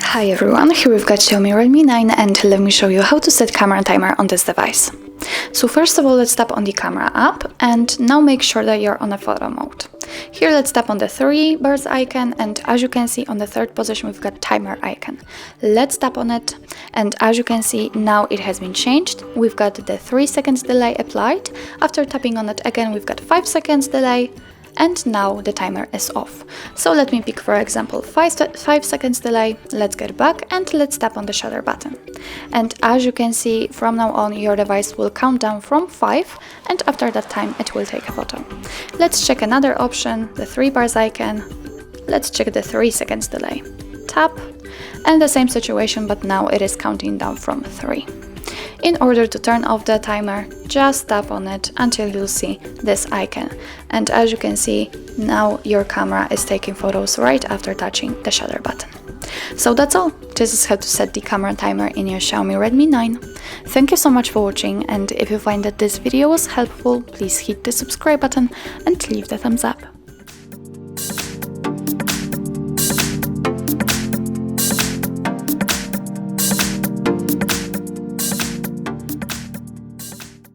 Hi everyone, here we've got Xiaomi Redmi 9 and let me show you how to set camera timer on this device. So first of all, let's tap on the camera app and now make sure that you're on a photo mode. Here let's tap on the three bars icon and as you can see on the third position we've got timer icon. Let's tap on it and as you can see now it has been changed. We've got the 3 seconds delay applied. After tapping on it again we've got 5 seconds delay. And now the timer is off. So let me pick for example 5 seconds delay, let's get back and let's tap on the shutter button. And as you can see from now on your device will count down from 5 and after that time it will take a photo. Let's check another option, the 3 bars icon, let's check the 3 seconds delay. Tap and the same situation but now it is counting down from 3. In order to turn off the timer, just tap on it until you see this icon. And as you can see, now your camera is taking photos right after touching the shutter button. So that's all. This is how to set the camera timer in your Xiaomi Redmi 9. Thank you so much for watching, and if you find that this video was helpful, please hit the subscribe button and leave the thumbs up.